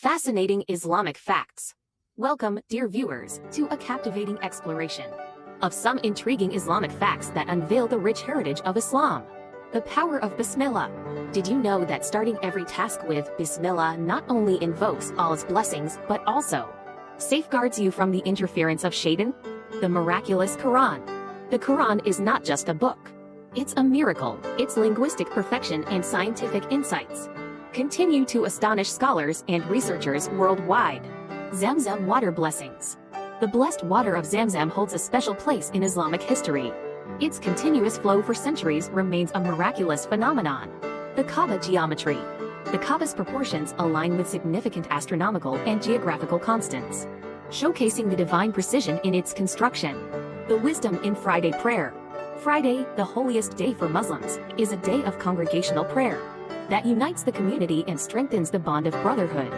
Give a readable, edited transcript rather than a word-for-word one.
Fascinating Islamic facts. Welcome, dear viewers, to a captivating exploration of some intriguing Islamic facts that unveil the rich heritage of Islam. The power of Bismillah. Did you know that starting every task with Bismillah not only invokes Allah's blessings but also safeguards you from the interference of Shaitan? The miraculous Quran. The Quran is not just a book. It's a miracle. Its linguistic perfection and scientific insights continue to astonish scholars and researchers worldwide. Zamzam water blessings. The blessed water of Zamzam holds a special place in Islamic history. Its continuous flow for centuries remains a miraculous phenomenon. The Kaaba geometry. The Kaaba's proportions align with significant astronomical and geographical constants, showcasing the divine precision in its construction. The wisdom in Friday prayer. Friday, the holiest day for Muslims, is a day of congregational prayer that unites the community and strengthens the bond of brotherhood.